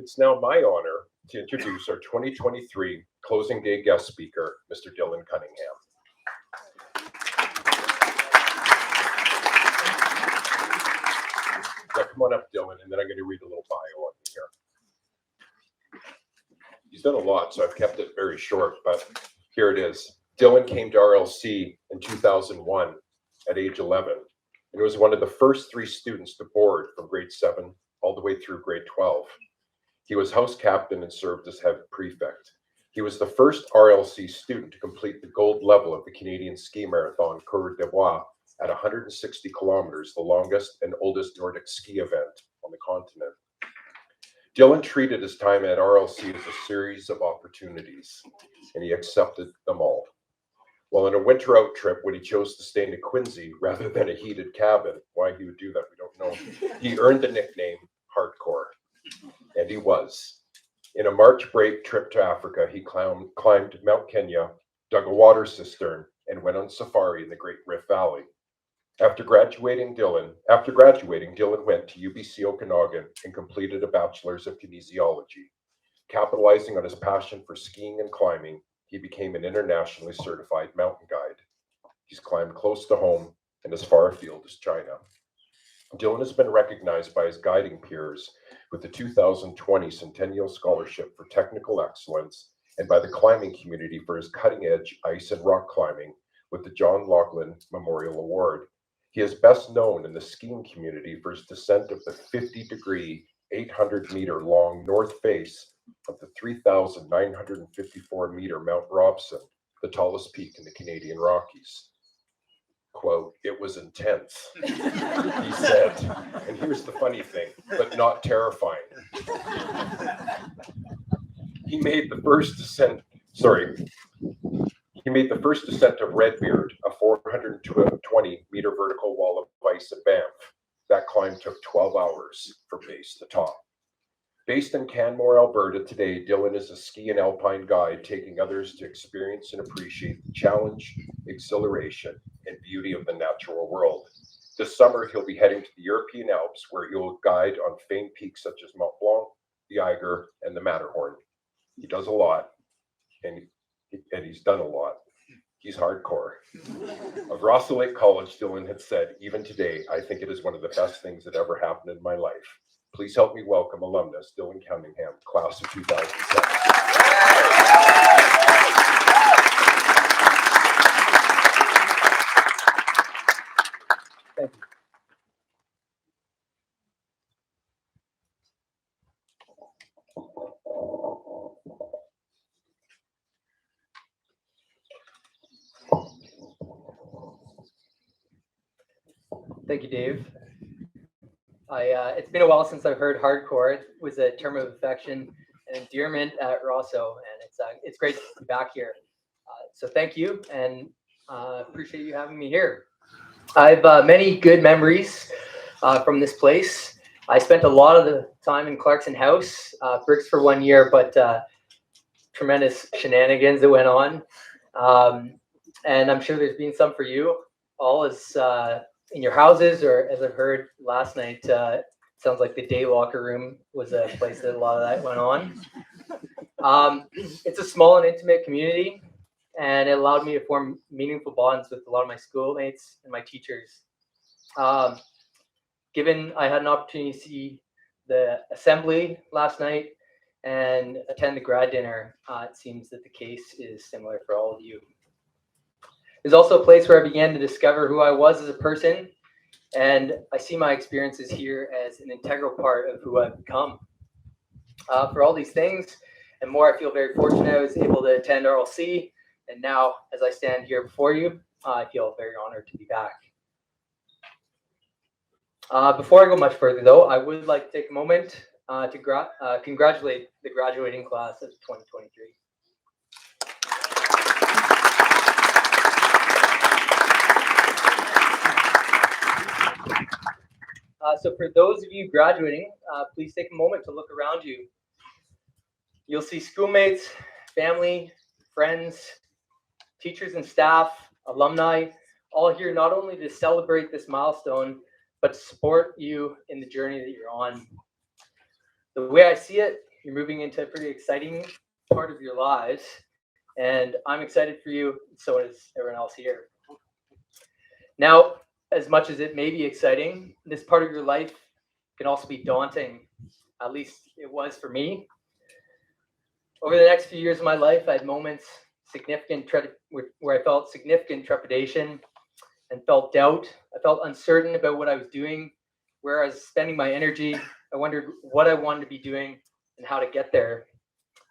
It's now my honor to introduce our 2023 Closing Day guest speaker, Mr. Dylan Cunningham. Now come on up, Dylan, and then I'm going to read a little bio on you here. He's done a lot, so I've kept it very short, but here it is. Dylan came to RLC in 2001 at age 11, and was one of the first 3 students to board from grade 7 all the way through grade 12. He was house captain and served as head prefect. He was the first RLC student to complete the gold level of the Canadian ski marathon Coureur des Bois at 160 kilometers, the longest and oldest Nordic ski event on the continent. Dylan treated his time at RLC as a series of opportunities, and he accepted them all. While on a winter out trip, when he chose to stay in a Quincy rather than a heated cabin, why he would do that, we don't know, he earned the nickname Hardcore, and he was. In a March break trip to Africa, he climbed Mount Kenya, dug a water cistern, and went on safari in the Great Rift Valley. After graduating, Dylan went to UBC Okanagan and completed a bachelor's of kinesiology. Capitalizing on his passion for skiing and climbing, he became an internationally certified mountain guide. He's climbed close to home and as far afield as China. Dylan has been recognized by his guiding peers with the 2020 Centennial Scholarship for Technical Excellence and by the climbing community for his cutting-edge ice and rock climbing with the John Laughlin Memorial Award. He is best known in the skiing community for his descent of the 50-degree, 800-meter-long north face of the 3,954-meter Mount Robson, the tallest peak in the Canadian Rockies. Quote, "It was intense," he said. And here's the funny thing, but not terrifying. He made the first descent of Redbeard, a 420-meter vertical wall of ice in Banff. That climb took 12 hours from base to top. Based in Canmore, Alberta today, Dylan is a ski and alpine guide, taking others to experience and appreciate the challenge, exhilaration, and beauty of the natural world. This summer, he'll be heading to the European Alps, where he will guide on famed peaks such as Mont Blanc, the Eiger, and the Matterhorn. He does a lot, and he's done a lot. He's hardcore. Of Rossa Lake College, Dylan had said, "Even today, I think it is one of the best things that ever happened in my life." Please help me welcome alumnus Dylan Cunningham, class of 2007. Thank you. Thank you, Dave. It's been a while since I've heard hardcore. It was a term of affection and endearment at Rosso, and it's great to be back here. So thank you, and appreciate you having me here. I have many good memories from this place. I spent a lot of the time in Clarkson House, bricks for 1 year, but tremendous shenanigans that went on. And I'm sure there's been some for you all as in your houses, or as I've heard last night, sounds like the day locker room was a place that a lot of that went on. It's a small and intimate community, and it allowed me to form meaningful bonds with a lot of my schoolmates and my teachers. Given I had an opportunity to see the assembly last night and attend the grad dinner, it seems that the case is similar for all of you. It's also a place where I began to discover who I was as a person, and I see my experiences here as an integral part of who I've become. For all these things and more, I feel very fortunate I was able to attend RLC, and now, as I stand here before you, I feel very honored to be back. Before I go much further, though, I would like to take a moment to congratulate the graduating class of 2023. So for those of you graduating, please take a moment to look around you. You'll see schoolmates, family, friends, teachers and staff, alumni, all here not only to celebrate this milestone, but to support you in the journey that you're on. The way I see it, You're moving into a pretty exciting part of your lives, and I'm excited for you. So is everyone else here. Now, as much as it may be exciting, this part of your life can also be daunting. At least it was for me. Over the next few years of my life, I had moments where I felt significant trepidation and felt doubt. I felt uncertain about what I was doing, where I was spending my energy. I wondered what I wanted to be doing and how to get there.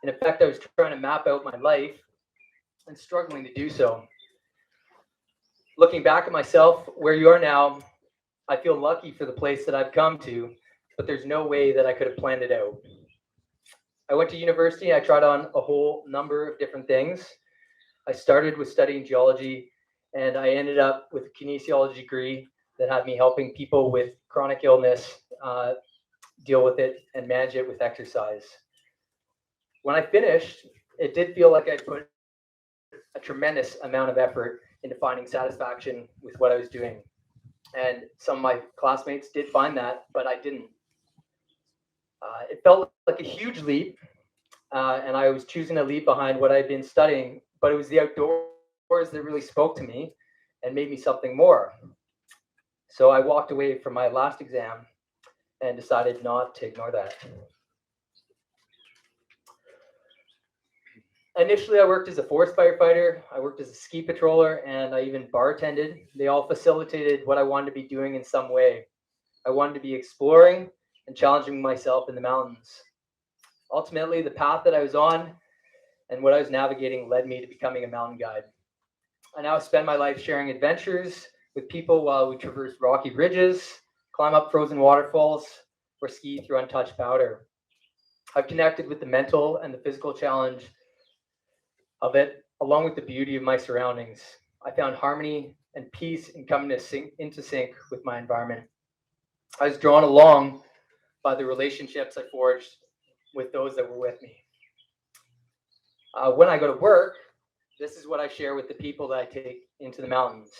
In effect, I was trying to map out my life and struggling to do so. Looking back at myself, where you are now, I feel lucky for the place that I've come to, but there's no way that I could have planned it out. I went to university. I tried on a whole number of different things. I started with studying geology, and I ended up with a kinesiology degree that had me helping people with chronic illness deal with it and manage it with exercise. When I finished, it did feel like I put a tremendous amount of effort into finding satisfaction with what I was doing. And some of my classmates did find that, but I didn't. It felt like a huge leap, and I was choosing to leave behind what I'd been studying, but it was the outdoors that really spoke to me and made me something more. So I walked away from my last exam and decided not to ignore that. Initially, I worked as a forest firefighter, I worked as a ski patroller, and I even bartended. They all facilitated what I wanted to be doing in some way. I wanted to be exploring and challenging myself in the mountains. Ultimately, the path that I was on and what I was navigating led me to becoming a mountain guide. I now spend my life sharing adventures with people while we traverse rocky ridges, climb up frozen waterfalls, or ski through untouched powder. I've connected with the mental and the physical challenge of it, along with the beauty of my surroundings. I found harmony and peace in coming into sync with my environment. I was drawn along by the relationships I forged with those that were with me. When I go to work, this is what I share with the people that I take into the mountains.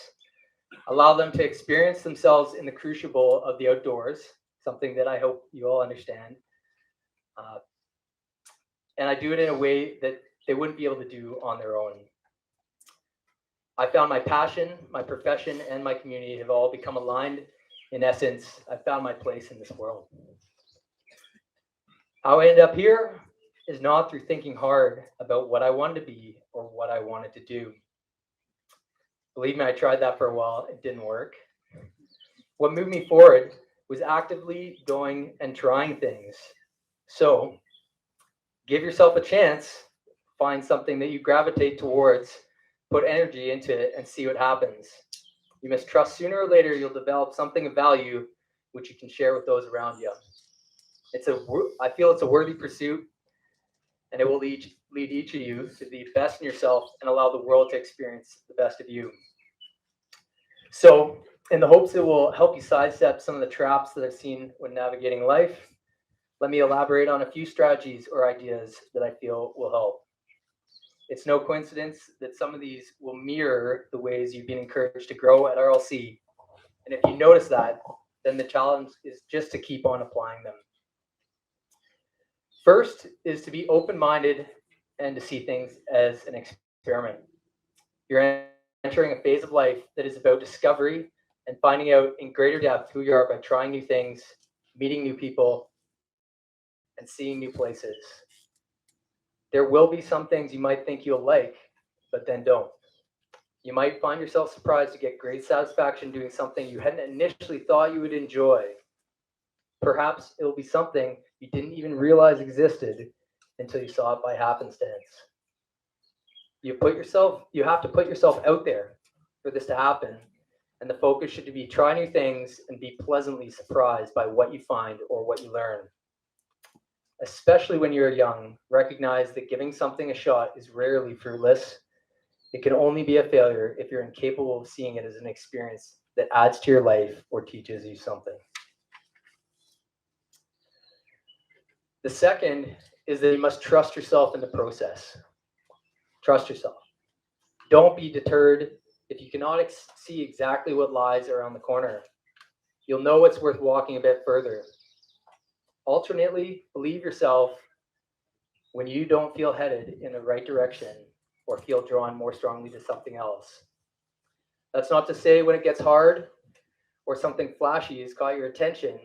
Allow them to experience themselves in the crucible of the outdoors, something that I hope you all understand. And I do it in a way that they wouldn't be able to do on their own. I found my passion, my profession, and my community have all become aligned. In essence, I found my place in this world. How I ended up here is not through thinking hard about what I wanted to be or what I wanted to do. Believe me, I tried that for a while. It didn't work. What moved me forward was actively going and trying things. So give yourself a chance, find something that you gravitate towards, put energy into it, and see what happens. You must trust sooner or later you'll develop something of value which you can share with those around you. I feel it's a worthy pursuit, and it will lead each of you to be best in yourself and allow the world to experience the best of you. So, in the hopes it will help you sidestep some of the traps that I've seen when navigating life, let me elaborate on a few strategies or ideas that I feel will help. It's no coincidence that some of these will mirror the ways you've been encouraged to grow at RLC. And if you notice that, then the challenge is just to keep on applying them. First is to be open-minded and to see things as an experiment. You're entering a phase of life that is about discovery and finding out in greater depth who you are by trying new things, meeting new people, and seeing new places. There will be some things you might think you'll like, but then don't. You might find yourself surprised to get great satisfaction doing something you hadn't initially thought you would enjoy. Perhaps it'll be something you didn't even realize existed until you saw it by happenstance. You have to put yourself out there for this to happen, and the focus should be try new things and be pleasantly surprised by what you find or what you learn. Especially when you're young, recognize that giving something a shot is rarely fruitless. It can only be a failure if you're incapable of seeing it as an experience that adds to your life or teaches you something. The second is that you must trust yourself in the process. Trust yourself. Don't be deterred if you cannot see exactly what lies around the corner. You'll know it's worth walking a bit further. Alternately, believe yourself when you don't feel headed in the right direction or feel drawn more strongly to something else. That's not to say when it gets hard or something flashy has caught your attention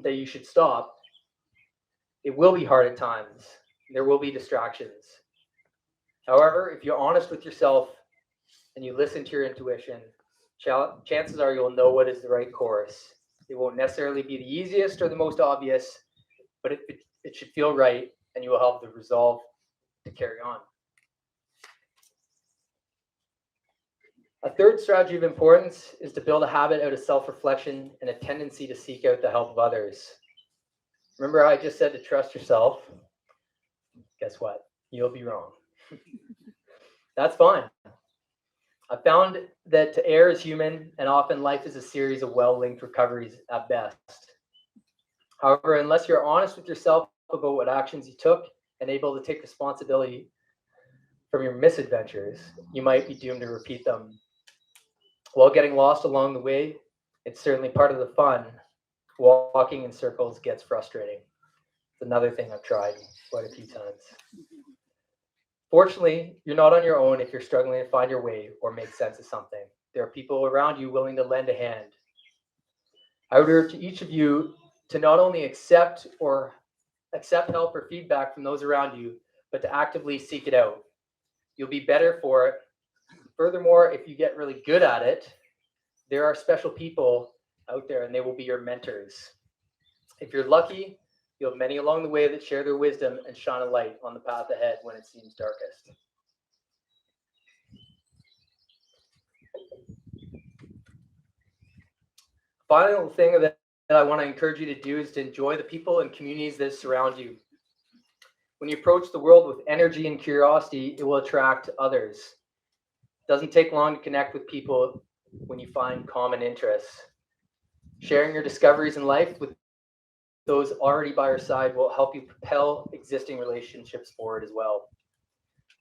that you should stop. It will be hard at times. There will be distractions. However, if you're honest with yourself and you listen to your intuition, chances are you'll know what is the right course. It won't necessarily be the easiest or the most obvious, but it should feel right, and you will have the resolve to carry on. A third strategy of importance is to build a habit out of self-reflection and a tendency to seek out the help of others. Remember how I just said to trust yourself? Guess what? You'll be wrong. That's fine. I found that to err is human, and often life is a series of well-linked recoveries at best. However, unless you're honest with yourself about what actions you took and able to take responsibility from your misadventures, you might be doomed to repeat them. While getting lost along the way, it's certainly part of the fun. Walking in circles gets frustrating. It's another thing I've tried quite a few times. Fortunately, you're not on your own if you're struggling to find your way or make sense of something. There are people around you willing to lend a hand. I would urge each of you to not only accept help or feedback from those around you, but to actively seek it out. You'll be better for it. Furthermore, if you get really good at it, there are special people out there and they will be your mentors. If you're lucky, you'll have many along the way that share their wisdom and shine a light on the path ahead when it seems darkest. Final thing that I want to encourage you to do is to enjoy the people and communities that surround you. When you approach the world with energy and curiosity, it will attract others. It doesn't take long to connect with people when you find common interests. Sharing your discoveries in life with those already by your side will help you propel existing relationships forward as well.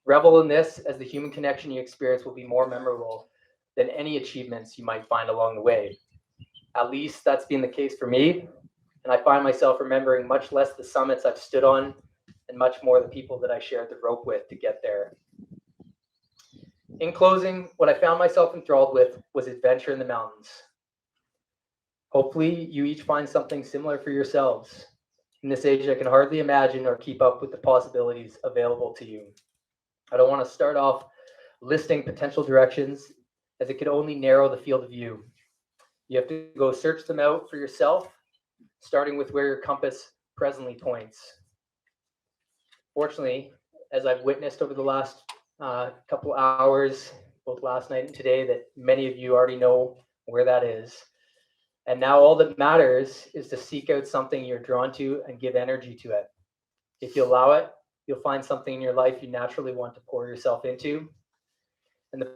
Revel in this, as the human connection you experience will be more memorable than any achievements you might find along the way. At least that's been the case for me, and I find myself remembering much less the summits I've stood on and much more the people that I shared the rope with to get there. In closing, what I found myself enthralled with was adventure in the mountains. Hopefully, you each find something similar for yourselves. In this age, I can hardly imagine or keep up with the possibilities available to you. I don't want to start off listing potential directions, as it could only narrow the field of view. You have to go search them out for yourself, starting with where your compass presently points. Fortunately, as I've witnessed over the last couple hours, both last night and today, that many of you already know where that is. And now all that matters is to seek out something you're drawn to and give energy to it. If you allow it, you'll find something in your life you naturally want to pour yourself into. And the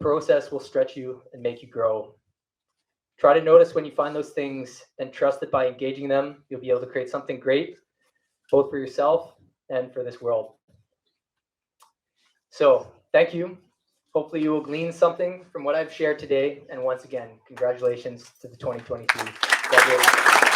process will stretch you and make you grow. Try to notice when you find those things and trust that by engaging them, you'll be able to create something great, both for yourself and for this world. So, thank you. Hopefully you will glean something from what I've shared today. And once again, congratulations to the 2023 graduates.